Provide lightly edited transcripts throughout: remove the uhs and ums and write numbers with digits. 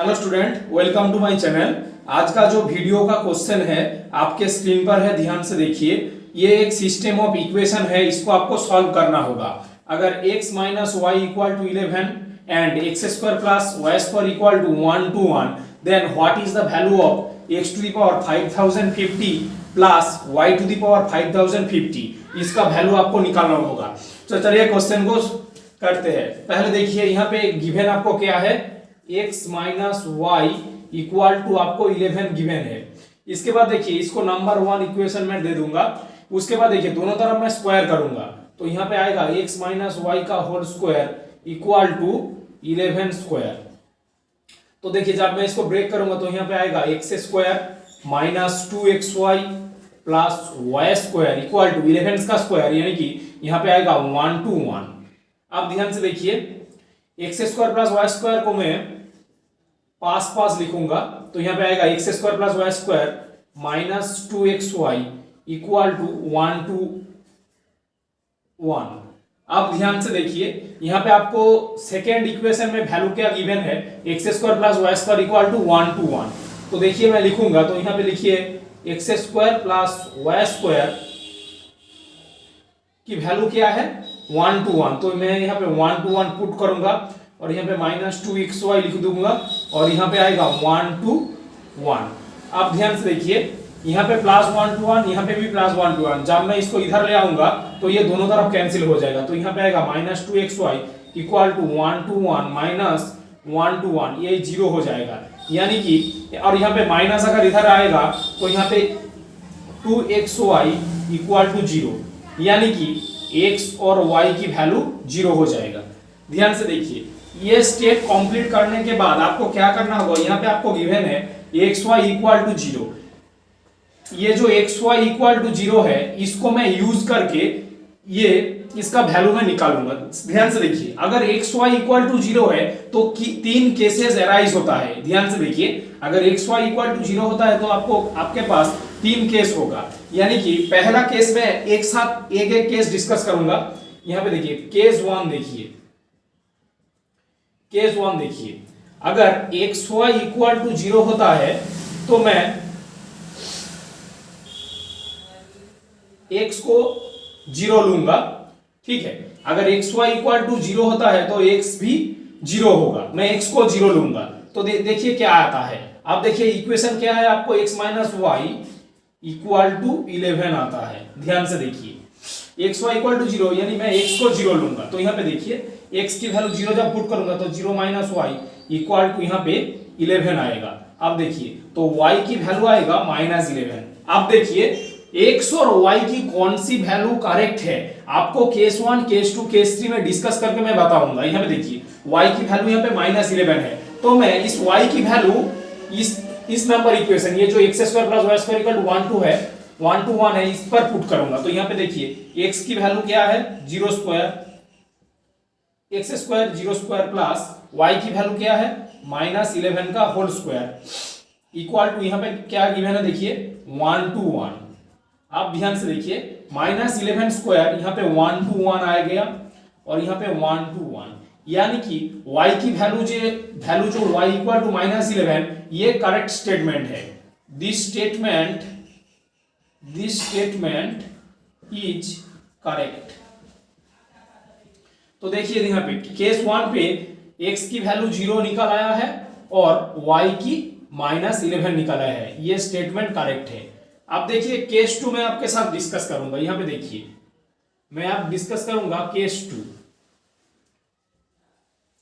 Hello student, welcome to my channel. आज का जो वीडियो का क्वेश्चन है आपके स्क्रीन पर है, ध्यान से देखिए। ये एक सिस्टम ऑफ इक्वेशन है, इसको आपको सॉल्व करना होगा। अगर x minus Y equal to 11 and X square plus Y square equal to 1 to 1, then what is the value of x to the power 5050 plus y to the power 5050? इसका value आपको निकालना होगा। तो चलिए question को करते हैं। पहले देखिए यहाँ पे गिवन आपको क्या है, x minus Y equal to आपको 11 गिवन है। इसके बाद देखिए इसको नंबर 1 इक्वेशन में दे दूंगा। उसके बाद देखिए दोनों तरफ मैं स्क्वायर करूंगा, तो यहाँ पे आएगा x माइनस वाई का whole square equal to 11 square. तो देखिए जब मैं इसको ब्रेक करूंगा तो यहाँ पे आएगा X square minus 2xy plus Y square equal to 11 का स्क्वायर, यानी कि यहाँ पे आएगा 1 to 1। अब ध्यान से देखिए X square plus Y square को मैं पास पास लिखूंगा, तो यहाँ पे आएगा X square plus Y square minus 2xy equal to 1 to 1। अब ध्यान से देखिए यहाँ पे आपको सेकेंड इक्वेशन में वैल्यू क्या गिवन है, X square plus Y square equal to 1 to 1। तो देखिए मैं लिखूंगा, तो यहाँ पे लिखिए X square plus Y square की वैल्यू क्या है 1 to 1। तो मैं यहाँ पे 1 to 1 पुट करूंगा और यहाँ पे माइनस 2xy लिख दूंगा और यहाँ पे आएगा 1 to 1। अब ध्यान से देखिए यहाँ पे प्लस 1 to 1, यहाँ पे भी प्लस 1 to 1। जब मैं इसको इधर ले आऊंगा तो ये दोनों तरफ कैंसिल हो जाएगा, तो यहाँ पे आएगा minus 2xy equal to 1 to 1 minus 1 to 1, ये 0 हो जाएगा। यानी कि और यहाँ पे माइनस अगर इधर आएगा तो यहाँ पे 2xy इक्वल टू 0, यानी कि x और y की वैल्यू 0 हो जाएगा। ध्यान से देखिए ये स्टेप कंप्लीट करने के बाद आपको क्या करना होगा, यहाँ पे आपको गिवन है xy इक्वल टू 0। ये जो xy इक्वल टू 0 है इसको मैं यूज करके ये इसका वैल्यू मैं निकालूंगा। ध्यान से देखिए अगर xy इक्वल टू 0 है तो तीन केसेस अराइज होता है। ध्यान से देखिए अगर xy इक्वल टू 0 होता है तो आपके पास तीन केस होगा, यानी कि पहला केस में एक साथ एक एक केस डिस्कस करूंगा। यहां पे देखिए केस 1 देखिए, केस 1 देखिए अगर xy इक्वल टू 0 होता है तो मैं x को 0 लूंगा, ठीक है। अगर xy इक्वल टू 0 होता है तो x भी 0 होगा, मैं x को 0 लूंगा। तो देखिए क्या आता है। अब देखिए इक्वेशन क्या है, आपको x minus Y equal to 11 आता है। ध्यान से देखिए xy इक्वल टू 0, यानी मैं x को 0 लूंगा। तो यहाँ पे देखिए x की वैल्यू 0 जब पुट करूंगा तो 0 माइनस वाई इक्वल टू यहाँ पे 11 आएगा। अब देखिए तो y की वैल्यू आएगा माइनस 11। अब देखिए x और y की कौन सी वैल्यू करेक्ट है आपको केस 1, केस 2, केस 3 में डिस्कस करके मैं बताऊंगा। यहाँ पे देखिए y की वैल्यू यहाँ पे माइनस 11 है, तो मैं इस y की वैल्यू इस नंबर इक्वेशन ये जो X square plus Y square equal to 1 to है 1 to 1 है, इस पर पुट करूंगा। तो यहाँ पे देखिए x की वैल्यू क्या है 0 square, x square 0 square plus y की वैल्यू क्या है माइनस 11 का होल स्क्वायर इक्वल टू यहाँ पे क्या गिवन है देखिए 1 to 1। आप ध्यान से देखिए माइनस 11 स्क्वायर यहाँ पे 1 to 1 आ गया और यहाँ पे 1 to 1, यानी कि y की वैल्यू जो y इक्वल टू माइनस 11, ये करेक्ट स्टेटमेंट है। This statement is correct. तो देखिए यहाँ पे केस 1 पे x की वैल्यू 0 निकल आया है और y की माइनस 11 निकल आया है, ये स्टेटमेंट करेक्ट है। अब देखिए केस 2 में आपके साथ डिस्कस करूंगा। यहाँ पे देखिए मैं आप डिस्कस करूंगा केस 2।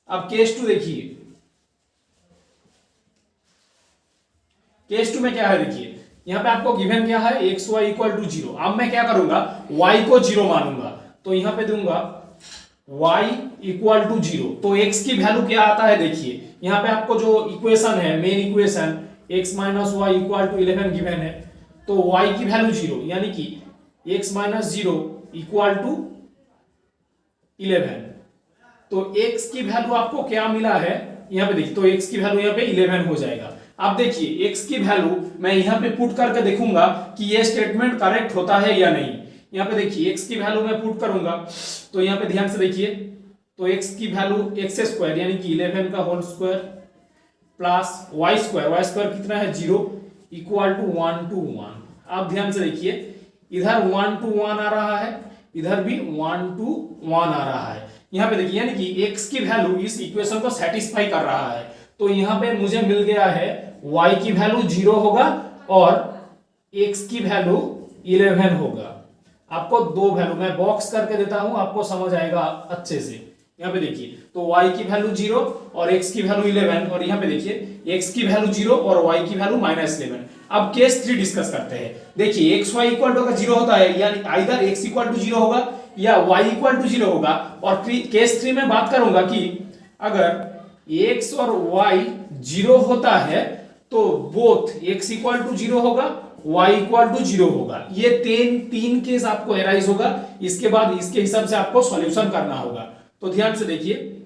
अब केस 2 देखिए, केस 2 में क्या है देखिए यहाँ पे आपको गिवन क्या है xy इक्वल टू 0। अब मैं क्या करूंगा y को 0 मानूंगा, तो यहाँ पे दूंगा y इक्वल टू 0। तो x की वैल्यू क्या आता है देखिए यहाँ पे आपको जो इक्वेशन है main equation x minus Y equal to 11 given है, तो y की वैल्यू 0, यानी कि x माइनस 0 इक्वल टू 11। तो x की वैल्यू आपको क्या मिला है यहाँ पे देखिए, तो x की वैल्यू यहाँ पे 11 हो जाएगा। अब देखिए x की वैल्यू मैं यहाँ पे पुट करके देखूंगा कि ये स्टेटमेंट करेक्ट होता है या नहीं। यहाँ पे देखिए x की वैल्यू मैं पुट करूंगा, तो यहाँ पे ध्यान से देखिए तो x की वैल्यू एक्स स्क्वायर यानी कि 11 का whole square plus Y square कितना है 0 इक्वल टू 1 to 1। आप ध्यान से देखिए, इधर 1 to 1 आ रहा है, इधर भी 1 to 1 आ रहा है। यहाँ पे देखिए यानी कि x की वैल्यू इस इक्वेशन को सेटिस्फाई कर रहा है, तो यहाँ पे मुझे मिल गया है y की वैल्यू 0 होगा और x की वैल्यू 11 होगा। आपको दो वैल्यू मैं बॉक्स करके देता हूं, आपको समझ आएगा अच्छे से। यहाँ पे देखिए तो y की वैल्यू 0 और x की वैल्यू 11, और यहाँ पे देखिए x की वैल्यू 0 और y की वैल्यू -11। अब केस 3 डिस्कस करते हैं। देखिए x y इक्वल टू अगर 0 होता है यानी आइदर x इक्वल टू 0 होगा या y इक्वल टू 0 होगा, और केस 3 में बात करूंगा कि अगर x और y 0 होता है तो बोथ x इक्वल टू 0 होगा, y इक्वल टू 0 होगा। ये तीन केस आपको एराइज होगा। इसके बाद इसके हिसाब से आपको सॉल्यूशन करना होगा। तो ध्यान से देखिए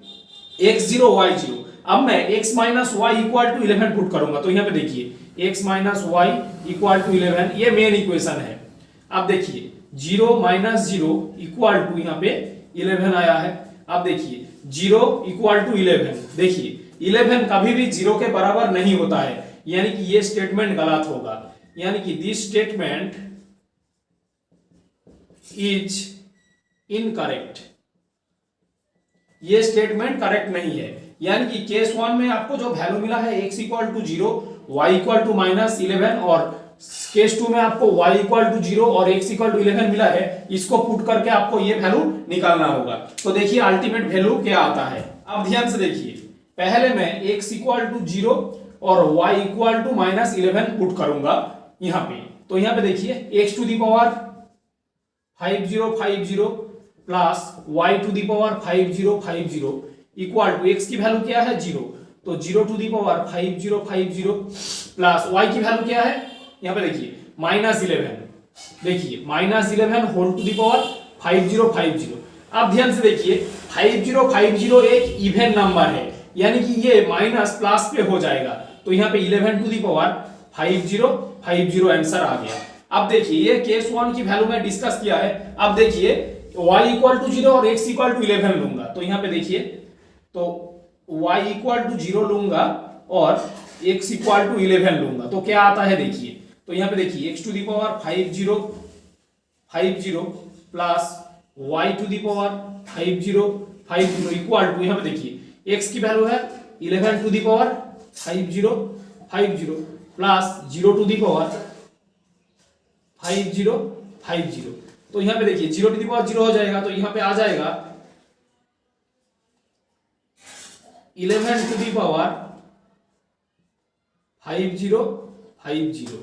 x0 y0। अब मैं x minus Y equal to 11 put करूंगा, तो यहाँ पे देखिए x minus Y equal to 11, ये मेन इक्वेशन है। अब देखिए 0 माइनस 0 इक्वल टू यहाँ पे 11 आया है। अब देखिए 0 इक्वल टू 11, देखिए 11 कभी भी 0 के बराबर नहीं होता है, यानी कि ये स्टेटमेंट गलत होगा, यानी कि दिस स्टेटमेंट इज इनकरेक्ट। ये स्टेटमेंट करेक्ट नहीं है, यानी कि केस 1 में आपको जो वैल्यू मिला है x equal to 0 y equal to -11, और केस 2 में आपको y इक्वल टू 0 और x इक्वल टू 11 मिला है। इसको पुट करके आपको ये वैल्यू निकालना होगा। तो देखिए अल्टीमेट वैल्यू क्या आता है। अब ध्यान से देखिए, पहले मैं x इक्वल टू 0 और y इक्वल टू -11 पुट करूंगा यहाँ पे। तो यहाँ पे देखिए x to the power 5050 plus y to the power 5050 equal to x की वैल्यू क्या है 0, तो 0 to the power 5050 plus y की वैल्यू क्या है, यहाँ पे देखिए -11, देखिए -11 होल टू दी पावर 5050। अब ध्यान से देखिए 5050 एक इवन नंबर है, यानी कि ये माइनस प्लस पे हो जाएगा, तो यहाँ पे 11 टू दी पावर 5050 आंसर आ गया। अब देखिए ये केस 1 की वैल्यू में डिस्कस किया है। अब देखिए y इक्वल टू 0 और x इक्वल टू 11 लूंगा, तो यहाँ पे देखिए तो y इक्वल टू 0 लूंगा और x इक्वल टू 11 लूंगा, तो क्या आता है देखिए। तो यहाँ पे देखिए x to the power 5050 plus y to the power 5050 equal to, यहाँ पे देखिए x की वैल्यू है 11 to the power 5050 plus 0 to the power 5050। तो यहाँ पे देखिए 0 टू दी पावर 0 हो जाएगा, तो यहाँ पे आ जाएगा 11 टू दी पावर 5050।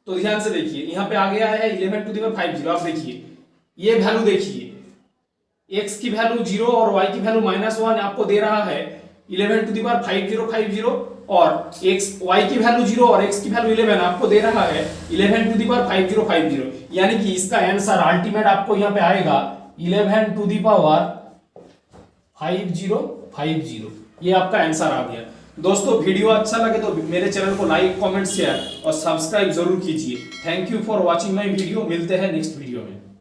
तो ध्यान से देखिए यहाँ पे आ गया है 11 टू दी पावर 50। आप देखिए ये वैल्यू देखिए, x की वैल्यू 0 और y की वैल्यू -1 आपको दे रहा है 11 टू दी पावर 5050, और x y की वैल्यू 0 और x की वैल्यू 11 आपको दे रहा है 11 टू दी पावर 5050, यानी कि इसका आंसर अल्टीमेट आपको यहाँ पे आएगा 11 टू दी पावर 5050। ये आपका आंसर आ गया। दोस्तों वीडियो अच्छा लगे तो मेरे चैनल को लाइक कमेंट शेयर और सब्सक्राइब जरूर कीजिए। Thank you for watching my video. मिलते हैं नेक्स्ट वीडियो में।